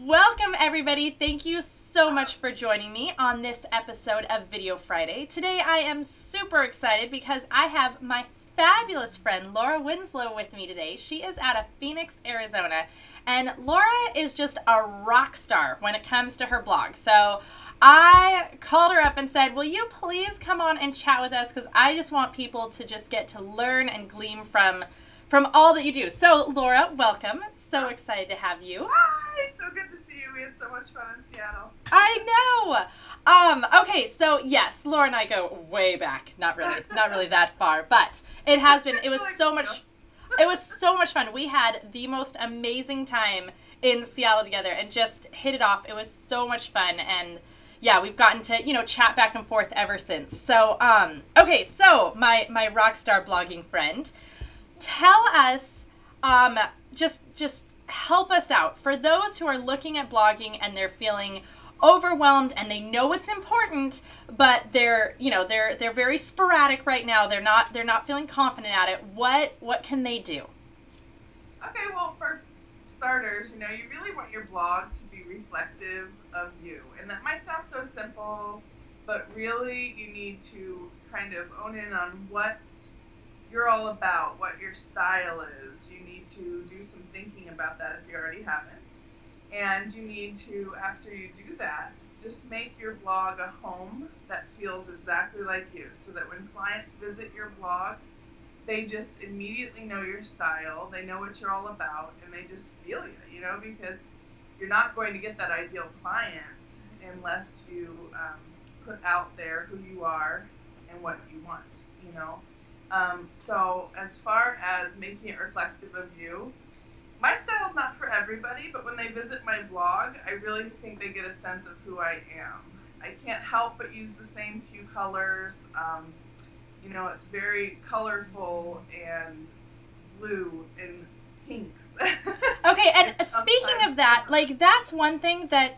Welcome everybody. Thank you so much for joining me on this episode of Video Friday. Today I am super excited because I have my fabulous friend Laura Winslow with me today. She is out of Phoenix, Arizona, and Laura is just a rock star when it comes to her blog. So I called her up and said, will you please come on and chat with us, because I just want people to just get to learn and glean from all that you do. So Laura, welcome. So excited to have you. Hi, so good to see you. We had so much fun in Seattle. I know. Okay, so yes, Laura and I go way back. Not really that far, but it has been. It was so much. It was so much fun. We had the most amazing time in Seattle together and just hit it off. It was so much fun, and yeah, we've gotten to chat back and forth ever since. So okay, so my rock star blogging friend, tell us just help us out. For those who are looking at blogging and they're feeling overwhelmed and they know it's important, but they're very sporadic right now. They're not feeling confident at it. What can they do? Okay, well, for starters, you really want your blog to be reflective of you. And that might sound so simple, but really you need to kind of own in on what you're all about, what your style is. You need to do some thinking about that if you already haven't. And you need to, after you do that, just make your blog a home that feels exactly like you, so that when clients visit your blog, they just immediately know your style, they know what you're all about, and they just feel you, because you're not going to get that ideal client unless you put out there who you are and what you want, So as far as making it reflective of you, my style's not for everybody, but when they visit my blog, I really think they get a sense of who I am. I can't help but use the same few colors. It's very colorful and blue and pinks. Okay, and speaking of that, that's one thing that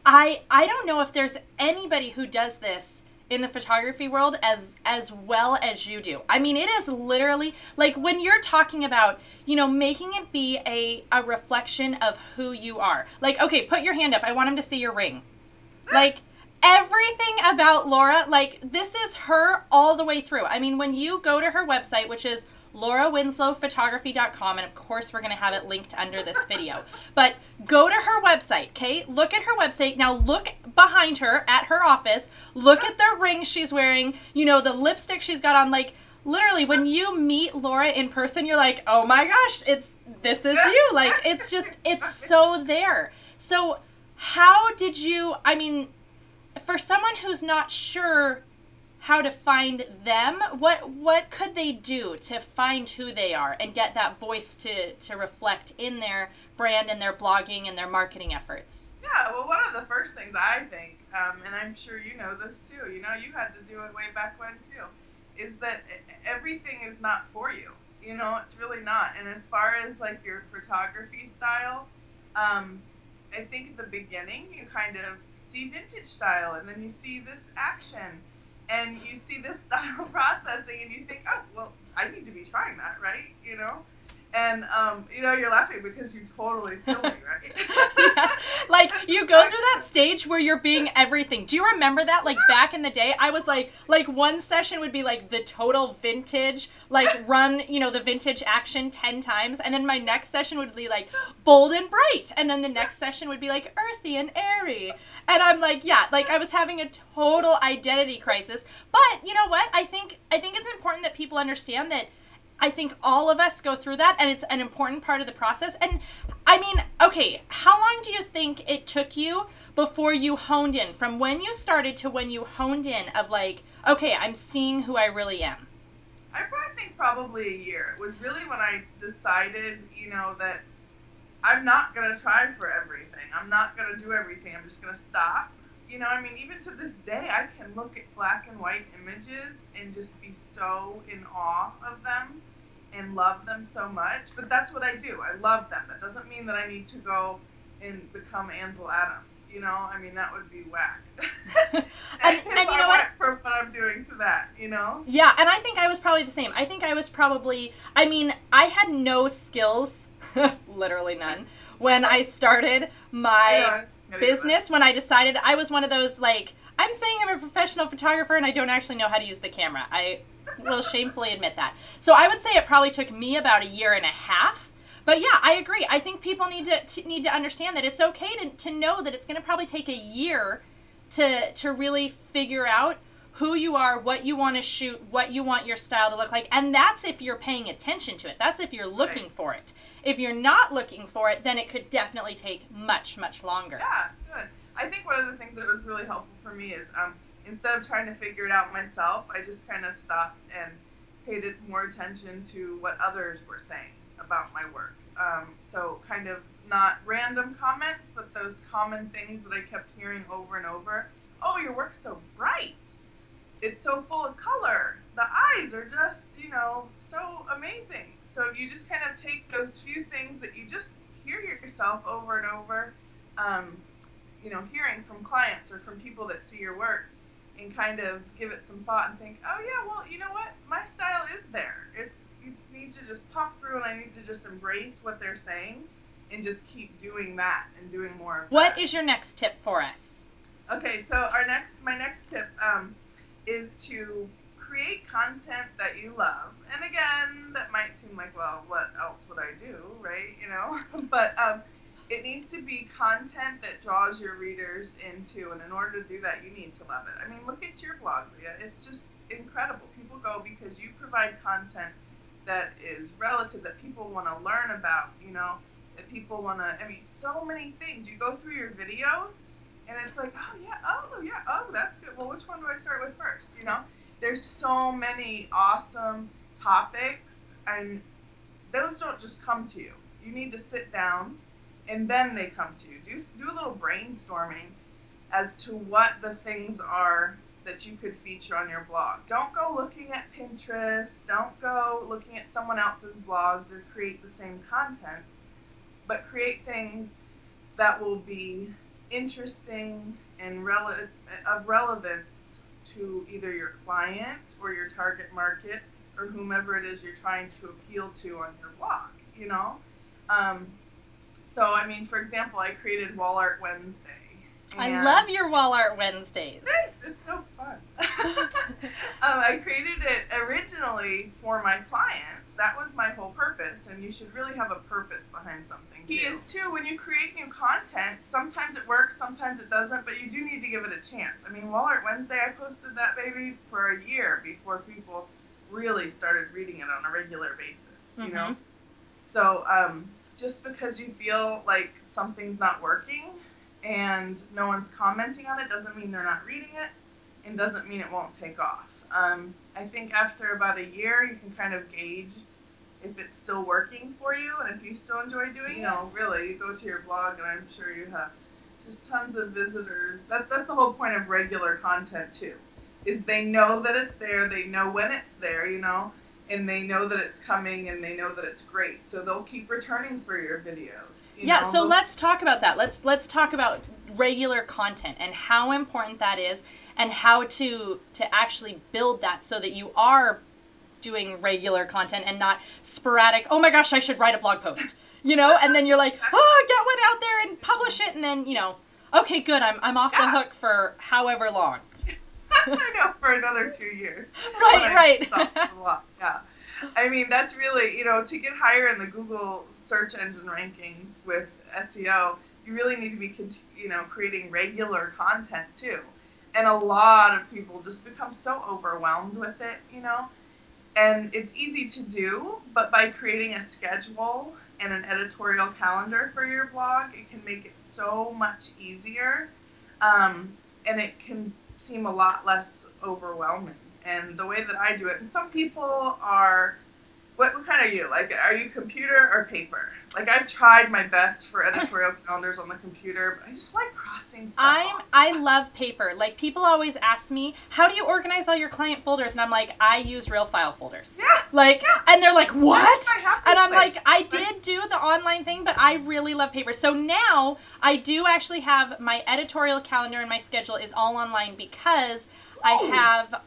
I don't know if there's anybody who does this in the photography world as well as you do. I mean, it is literally, when you're talking about, making it be a reflection of who you are. Okay, put your hand up. I want him to see your ring. Everything about Laura, this is her all the way through. I mean, when you go to her website, which is LauraWinslowPhotography.com, and of course we're going to have it linked under this video. But go to her website, okay? Look at her website. Now look behind her at her office. Look at the ring she's wearing, the lipstick she's got on. Literally, when you meet Laura in person, you're like, oh my gosh, this is you. It's so there. So how did you, for someone who's not sure how to find them, what could they do to find who they are and get that voice to reflect in their brand and their blogging and their marketing efforts? Yeah, well, one of the first things I think, and I'm sure you know this too, you had to do it way back when too, is that everything is not for you. It's really not. And as far as your photography style, I think at the beginning you kind of see vintage style, and then you see this action, and you see this style processing, and you think, oh, well, I need to be trying that, right? And, you're laughing because you totally feel me, right? Yes. You go through that stage where you're being everything. Do you remember that? Back in the day, I was one session would be the total vintage, run, the vintage action 10 times. And then my next session would be bold and bright. And then the next session would be earthy and airy. And I'm yeah, I was having a total identity crisis. But you know what? I think it's important that people understand that I think all of us go through that, and it's an important part of the process. And okay, how long do you think it took you before you honed in, from when you started to when you honed in of okay, I'm seeing who I really am? I think probably a year. It was really when I decided, that I'm not going to try for everything. I'm not going to do everything. I'm just going to stop. Even to this day, I can look at black and white images and just be so in awe of them and love them so much. But that's what I do. I love them. That doesn't mean that I need to go and become Ansel Adams. That would be whack. and you know what? For what I'm doing to that, Yeah, and I think I was probably the same. I think I was probably, I had no skills, literally none, when I started, my business when I decided I was one of those, like, I'm saying I'm a professional photographer and I don't actually know how to use the camera. I will shamefully admit that. So I would say it probably took me about 1.5 years. But yeah, I agree. I think people need to understand that it's okay to know that it's going to probably take 1 year to really figure out who you are, what you want to shoot, what you want your style to look like. And that's if you're paying attention to it. That's if you're looking for it. If you're not looking for it, then it could definitely take much, much longer. Yeah, good. I think one of the things that was really helpful for me is instead of trying to figure it out myself, I just kind of stopped and paid more attention to what others were saying about my work. So kind of not random comments, but those common things that I kept hearing over and over. Oh, your work's so bright. It's so full of color. The eyes are just, so amazing. So you just kind of take those few things that you just hear yourself over and over, hearing from clients or from people that see your work, and kind of give it some thought and think, oh yeah, well, you know what? My style is there. You need to just pop through, and I need to just embrace what they're saying and just keep doing that and doing more of What that. is your next tip for us? Okay, so my next tip is to create content that you love. And again, that might seem like, well, what else would I do, right? But it needs to be content that draws your readers into, and in order to do that, you need to love it. I mean, look at your blog, Leah. It's just incredible. People go because you provide content that is relative, that people want to learn about, that people want to, so many things. You go through your videos, and it's like, oh, that's good. Well, which one do I start with first, There's so many awesome topics, and those don't just come to you. You need to sit down, and then they come to you. Do a little brainstorming as to what the things are that you could feature on your blog. Don't go looking at Pinterest. Don't go looking at someone else's blog to create the same content, but create things that will be interesting and of relevance to either your client or your target market or whomever it is you're trying to appeal to on your blog, So, for example, I created Wall Art Wednesday. I love your Wall Art Wednesdays. Thanks, it's so fun. I created it originally for my clients. That was my whole purpose, and you should really have a purpose behind something. Key is, too, when you create new content, sometimes it works, sometimes it doesn't, but you do need to give it a chance. Wall Art Wednesday, I posted that baby for 1 year before people really started reading it on a regular basis, So, just because you feel like something's not working and no one's commenting on it doesn't mean they're not reading it, and doesn't mean it won't take off. I think after about 1 year, you can kind of gauge if it's still working for you and if you still enjoy doing it. Really, you go to your blog and I'm sure you have just tons of visitors. That's the whole point of regular content too, is they know that it's there, they know when it's there, and they know that it's coming, and they know that it's great. So they'll keep returning for your videos. So let's talk about that. Let's talk about regular content and how important that is, and how to actually build that so that you are doing regular content and not sporadic. Oh my gosh, I should write a blog post. And then you're like, oh, get one out there and publish it, and then okay, good. I'm off the hook for however long. I know, for another 2 years. Right. Yeah. That's really, to get higher in the Google search engine rankings with SEO, you really need to be, creating regular content too. And a lot of people just become so overwhelmed with it, And it's easy to do, but by creating a schedule and an editorial calendar for your blog, it can make it so much easier, and it can seem a lot less overwhelming. And the way that I do it, and some people are, what kind are you? Like, are you computer or paper? Like, I've tried my best for editorial calendars on the computer, but I just like crossing stuff off. I love paper. Like, people always ask me, how do you organize all your client folders? And I'm like, I use real file folders. And they're like, what? And I'm like, I did do the online thing, but I really love paper. So now I do actually have my editorial calendar, and my schedule is all online because I have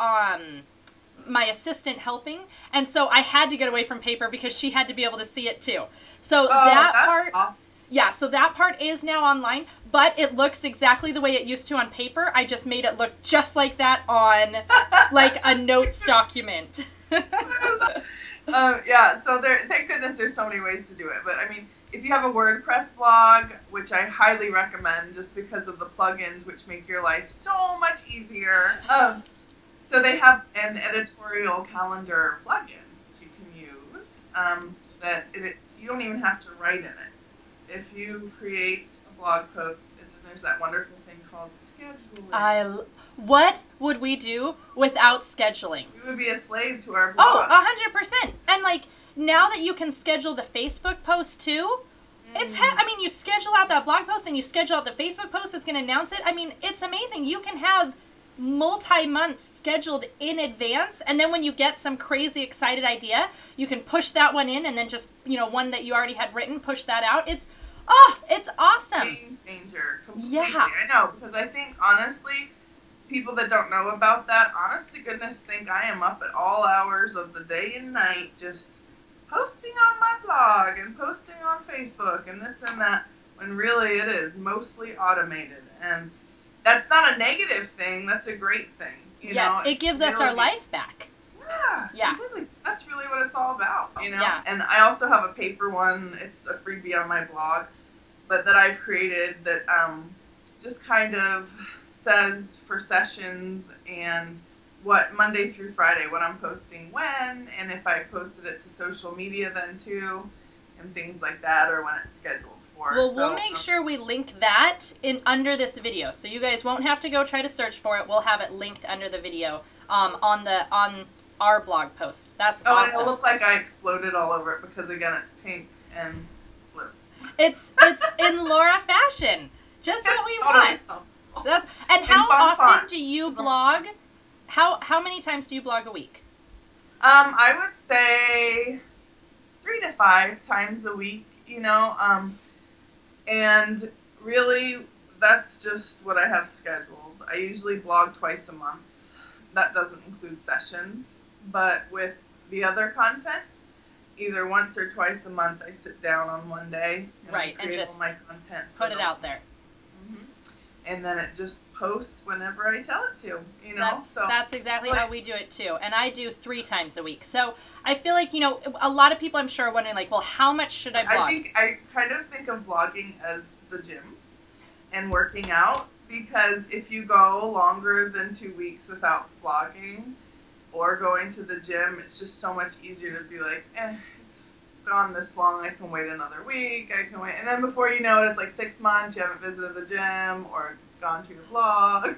my assistant helping, and so I had to get away from paper because she had to be able to see it too. So that part, awesome. Yeah, so that part is now online, but it looks exactly the way it used to on paper. I just made it look just like that on like a notes document. Yeah, so thank goodness there's so many ways to do it. But I mean, if you have a WordPress blog, which I highly recommend just because of the plugins which make your life so much easier. So they have an editorial calendar plugin that you can use so that you don't even have to write in it. If you create a blog post, and then there's that wonderful thing called scheduling. What would we do without scheduling? We would be a slave to our blog. Oh, 100%. And like now that you can schedule the Facebook post too, I mean, you schedule out that blog post and you schedule out the Facebook post that's going to announce it. I mean, it's amazing. You can have multi-months scheduled in advance, and then when you get some crazy excited idea, you can push that one in, and then just, you know, one that you already had written, push that out. It's awesome. Game changer. Completely. Yeah. I know, because I think, honestly, people that don't know about that, honest to goodness, think I am up at all hours of the day and night just posting on my blog and posting on Facebook and this and that, when really it is mostly automated. And that's not a negative thing. That's a great thing. You know? It gives us our life back. Yeah. Completely. That's really what it's all about, you know? Yeah. And I also have a paper one. It's a freebie on my blog, but that I've created that just kind of says for sessions and what Monday through Friday, what I'm posting when, and if I posted it to social media then too, and things like that, or when it's scheduled. Well, we'll make sure we link that under this video, so you guys won't have to go try to search for it. We'll have it linked under the video on our blog post. That's awesome. It'll look like I exploded all over it because again, it's pink and blue. It's in Laura fashion, just what we want. And how often do you blog? How many times do you blog a week? I would say 3 to 5 times a week. You know. And really, that's just what I have scheduled. I usually blog twice a month. That doesn't include sessions. But with the other content, either once or twice a month, I sit down on one day and create all my content. Put it out there. And then it just posts whenever I tell it to, you know? That's exactly how we do it too. And I do 3 times a week. So I feel like, you know, a lot of people I'm sure are wondering like, well, how much should I blog? I kind of think of blogging as the gym and working out, because if you go longer than 2 weeks without blogging or going to the gym, it's just so much easier to be like, it's gone this long, I can wait another week, I can wait. And then before you know it, it's like 6 months, you haven't visited the gym or gone to your blog.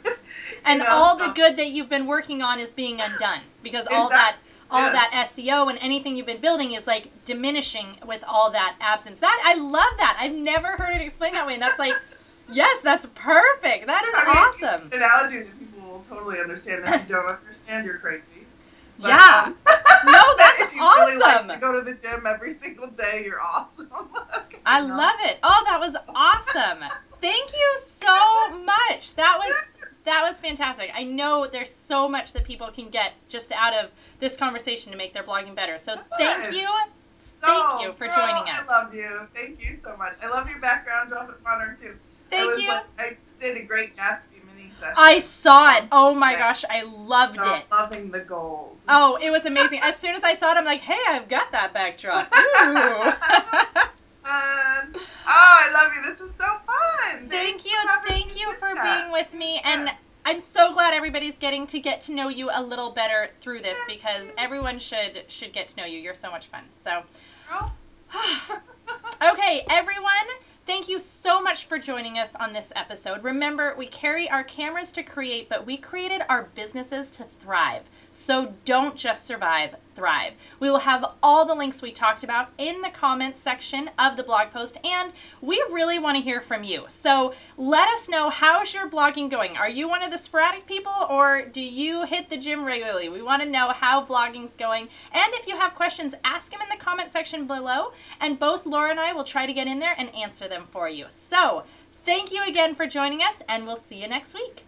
And all the good that you've been working on is being undone, because all that SEO and anything you've been building is like diminishing with all that absence. I love that. I've never heard it explained that way. And that's like, yes, that's perfect. That is awesome. Analogy that people will totally understand. If you don't understand, you're crazy. But, yeah. No, that's if you awesome. really like to go to the gym every single day, you're awesome. I love it. Oh, that was awesome. Thank you so much. That was fantastic. I know there's so much that people can get just out of this conversation to make their blogging better. So thank you. Thank you for joining us. I love you. Thank you so much. I love your background. Drop it runner too. Thank you. I did a Great Gatsby mini session. I saw it. Oh my gosh, I loved it. Loving the gold. Oh, it was amazing. As soon as I saw it, I'm like, hey, I've got that backdrop. Ooh. I love you. This was so fun. Thank you for being with me. And I'm so glad everybody's getting to know you a little better through this, because everyone should get to know you. You're so much fun. So, okay, everyone. Thank you so much for joining us on this episode. Remember, we carry our cameras to create, but we created our businesses to thrive. So don't just survive, thrive. We will have all the links we talked about in the comments section of the blog post, and we really want to hear from you. So let us know, how's your blogging going? Are you one of the sporadic people, or do you hit the gym regularly? We want to know how blogging's going. And if you have questions, ask them in the comment section below, and both Laura and I will try to get in there and answer them for you. So thank you again for joining us, and we'll see you next week.